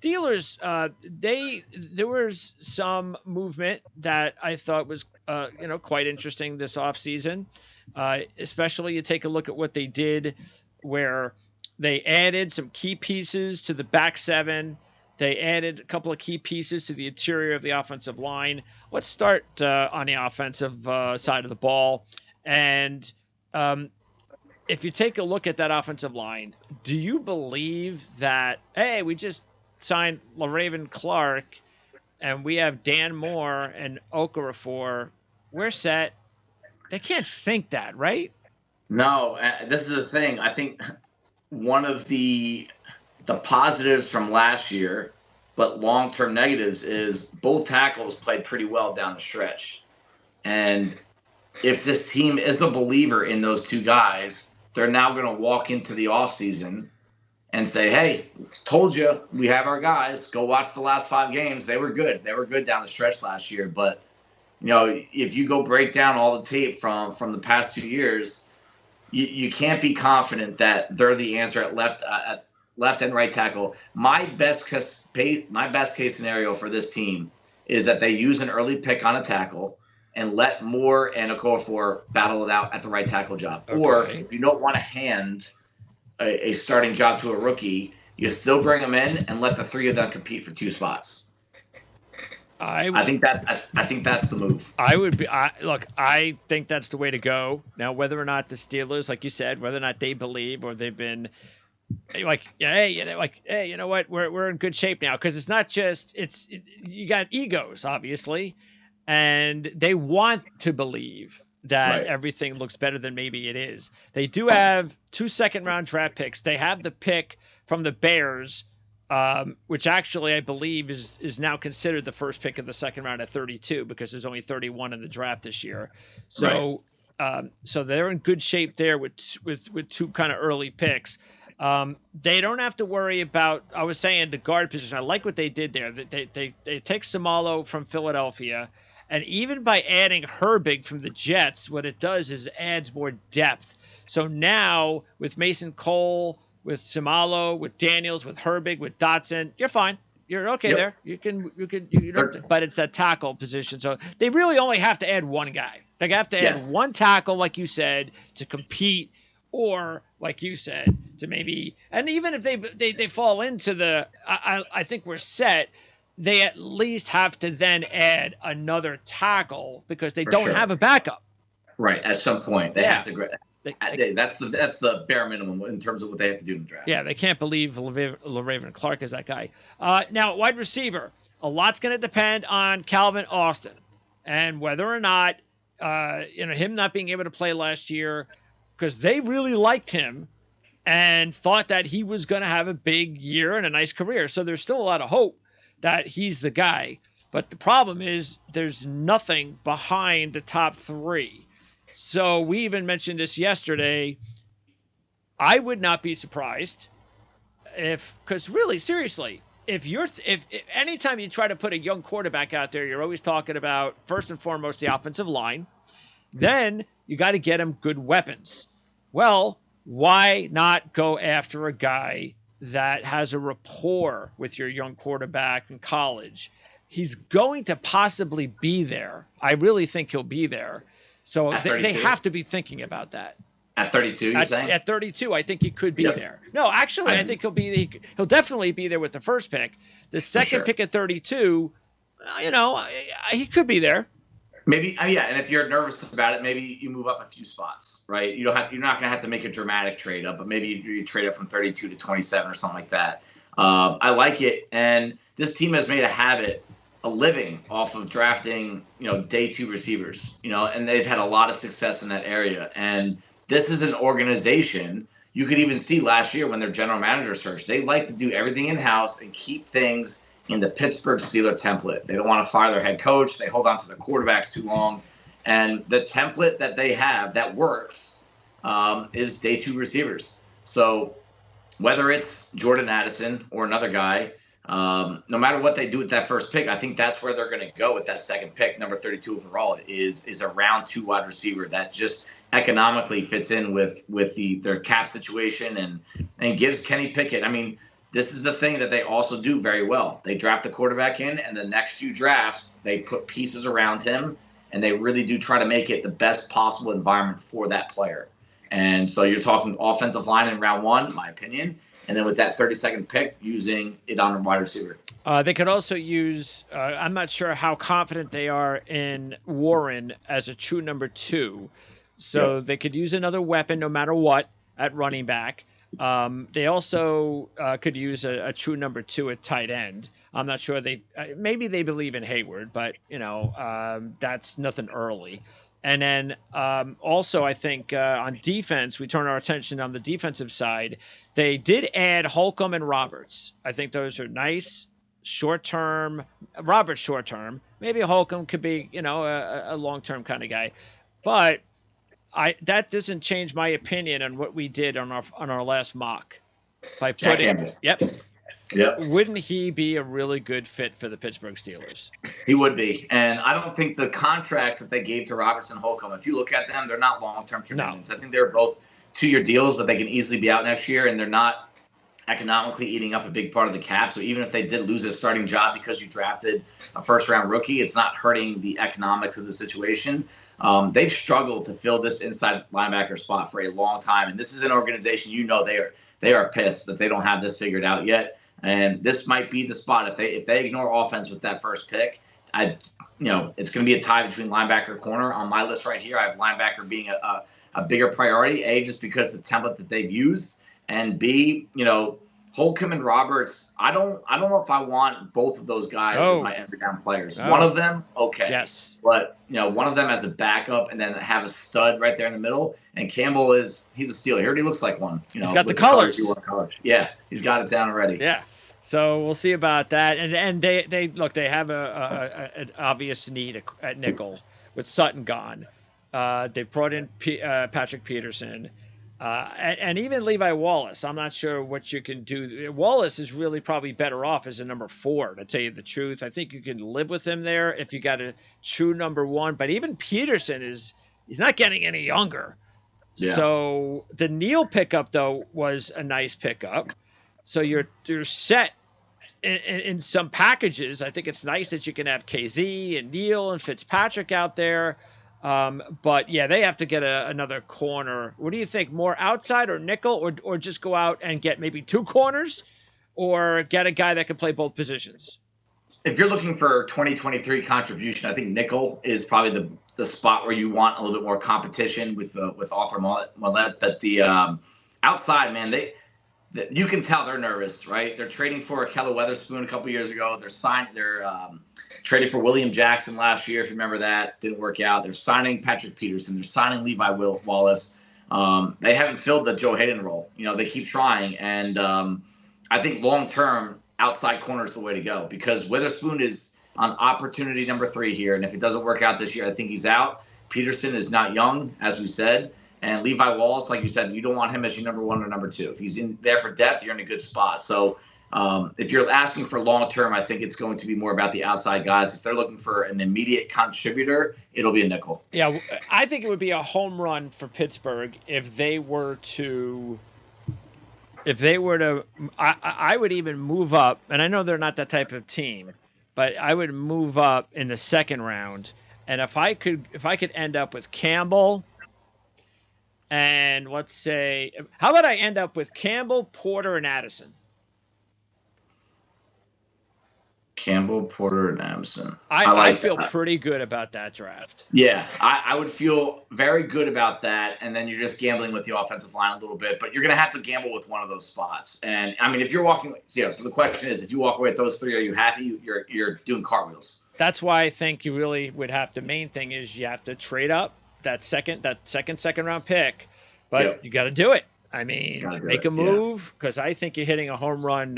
Steelers, there was some movement that I thought was quite interesting this offseason. Especially you take a look at what they did, where they added some key pieces to the back seven. They added a couple of key pieces to the interior of the offensive line. Let's start on the offensive side of the ball. And if you take a look at that offensive line, do you believe that, hey, we just signed LaRaven Clark and we have Dan Moore and Okafor, we're set? They can't think that, right? No, this is the thing. I think one of the positives from last year, but long-term negatives, is both tackles played pretty well down the stretch. And if this team is a believer in those two guys, they're now going to walk into the offseason and say, hey, told you, we have our guys. Go watch the last 5 games. They were good. They were good down the stretch last year. But, if you go break down all the tape from the past 2 years, you can't be confident that they're the answer at left and right tackle. My best case scenario for this team is that they use an early pick on a tackle and let Moore and Okafor battle it out at the right tackle job. Okay. Or if you don't want to hand a starting job to a rookie, you still bring them in and let the 3 of them compete for 2 spots. I think that's the move. I think that's the way to go. Now, whether or not the Steelers, like you said, whether or not they believe or they've been hey, you know what, we're in good shape now, because it's not just you got egos, obviously, and they want to believe that everything looks better than maybe it is. They do have 2 second-round draft picks. They have the pick from the Bears, which actually I believe is now considered the first pick of the second round at 32, because there's only 31 in the draft this year. So so they're in good shape there with 2 kind of early picks. They don't have to worry about, I was saying, the guard position. I like what they did there. They take Samalo from Philadelphia, and even by adding Herbig from the Jets, what it does is adds more depth. So now with Mason Cole, with Samalo, with Daniels, with Herbig, with Dotson, you're fine. You're okay there. You don't, but it's that tackle position. So they really only have to add one guy. They have to add one tackle, like you said, to compete, or like you said, to maybe, and even if they fall into the, I think we're set. They at least have to then add another tackle, because they don't have a backup. Right. At some point, they have to. That's the bare minimum in terms of what they have to do in the draft. Yeah, they can't believe LaRaven Clark is that guy. Now, wide receiver, a lot's going to depend on Calvin Austin and whether or not, him not being able to play last year, because they really liked him and thought that he was going to have a big year and a nice career. So there's still a lot of hope that he's the guy. But the problem is there's nothing behind the top 3. So we even mentioned this yesterday. I would not be surprised because really, seriously, if anytime you try to put a young quarterback out there, you're always talking about, first and foremost, the offensive line. Then you got to get him good weapons. Well, why not go after a guy that has a rapport with your young quarterback in college? He's going to possibly be there. I really think he'll be there. So they have to be thinking about that. At 32, you're saying? At 32, I think he could be there. No, actually, I think he'll definitely be there with the first pick. The second pick at 32, he could be there. Maybe, and if you're nervous about it, maybe you move up a few spots, right? You're not going to have to make a dramatic trade up, but maybe you trade up from 32 to 27 or something like that. I like it, and this team has made a habit, a living off of drafting, day 2 receivers, and they've had a lot of success in that area. And this is an organization, you could even see last year when their general manager search, they like to do everything in-house and keep things in the Pittsburgh Steelers template. They don't want to fire their head coach. They hold on to the quarterbacks too long. And the template that they have that works is day 2 receivers. So whether it's Jordan Addison or another guy, no matter what they do with that first pick, I think that's where they're going to go with that second pick, number 32 overall, is a round 2 wide receiver that just economically fits in with their cap situation and gives Kenny Pickett. I mean, this is the thing that they also do very well. They draft the quarterback in, and the next few drafts, they put pieces around him, and they really do try to make it the best possible environment for that player. And so you're talking offensive line in round 1, in my opinion, and then with that 32nd pick, using it on a wide receiver. They could also use, I'm not sure how confident they are in Warren as a true number 2. So they could use another weapon no matter what at running back. They also could use a true number 2 at tight end. I'm not sure maybe they believe in Hayward, but that's nothing early. And then also, I think on defense, we turn our attention on the defensive side. They did add Holcomb and Roberts. I think those are nice short-term. Roberts short-term. Maybe Holcomb could be, a long-term kind of guy. But that doesn't change my opinion on what we did on our last mock. By putting, wouldn't he be a really good fit for the Pittsburgh Steelers? He would be. And I don't think the contracts that they gave to Roberts and Holcomb, if you look at them, they're not long-term commitments. No. I think they're both 2-year deals, but they can easily be out next year, and they're not economically eating up a big part of the cap. So even if they did lose a starting job because you drafted a first-round rookie, it's not hurting the economics of the situation. They've struggled to fill this inside linebacker spot for a long time, and this is an organization they are pissed that they don't have this figured out yet. And this might be the spot if they ignore offense with that first pick. It's going to be a tie between linebacker and corner. On my list right here, I have linebacker being a bigger priority. A, just because the template that they've used, and B, Holcomb and Roberts. I don't know if I want both of those guys as my every down players. One of them, okay. Yes. But one of them as a backup, and then have a stud right there in the middle. And Campbell he's a steal. He already looks like one. He's got the colors. Yeah, he's got it down already. Yeah. So we'll see about that. And they have an obvious need at nickel with Sutton gone. They brought in Patrick Peterson. And even Levi Wallace, I'm not sure what you can do. Wallace is really probably better off as a number 4, to tell you the truth. I think you can live with him there if you got a true number 1. But even Peterson he's not getting any younger. Yeah. So the Neal pickup, though, was a nice pickup. So you're set in some packages. I think it's nice that you can have KZ and Neal and Fitzpatrick out there. But yeah, they have to get another corner. What do you think? More outside or nickel, or just go out and get maybe 2 corners, or get a guy that can play both positions? If you're looking for 2023 contribution, I think nickel is probably the spot where you want a little bit more competition with Arthur Millette. But the outside, man, you can tell they're nervous, right? They're trading for Akella Weatherspoon a couple years ago. They're traded for William Jackson last year, if you remember that. Didn't work out. They're signing Patrick Peterson. They're signing Levi Wallace. They haven't filled the Joe Hayden role. They keep trying. And I think long-term, outside corner is the way to go, because Witherspoon is on opportunity number 3 here. And if it doesn't work out this year, I think he's out. Peterson is not young, as we said. And Levi Wallace, like you said, you don't want him as your number 1 or number 2. If he's in there for depth, you're in a good spot. So if you're asking for long-term, I think it's going to be more about the outside guys. If they're looking for an immediate contributor, it'll be a nickel. Yeah, I think it would be a home run for Pittsburgh if they were to I would even move up, and I know they're not that type of team, but I would move up in the 2nd round. And if I could end up with Campbell, and let's say, how about I end up with Campbell, Porter, and Addison? Campbell, Porter, and Addison. I feel pretty good about that draft. Yeah, I would feel very good about that. And then you're just gambling with the offensive line a little bit, but you're going to have to gamble with one of those spots. And I mean, if you're walking, so the question is, if you walk away with those 3, are you happy? You're doing cartwheels. That's why I think you really would have to. Main thing is you have to trade up that second round pick, but you got to do it. I mean, make a move, because I think you're hitting a home run.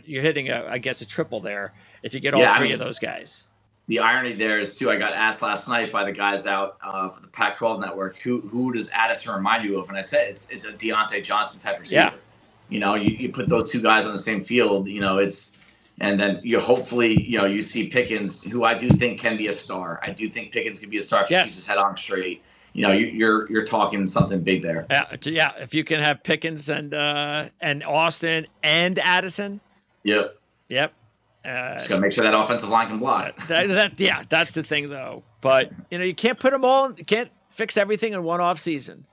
You're hitting I guess a triple there if you get all 3 of those guys. The irony there is too. I got asked last night by the guys out for the Pac-12 network, who does Addison remind you of? And I said it's a Deontay Johnson type receiver. Yeah. You put those 2 guys on the same field. And then you hopefully you see Pickens, who I do think can be a star. I do think Pickens can be a star if he keeps his head on straight. you're talking something big there. Yeah. If you can have Pickens and Austin and Addison. Yep. Just gotta make sure that offensive line can block. That's the thing though. But you can't put them all. You can't fix everything in one off season.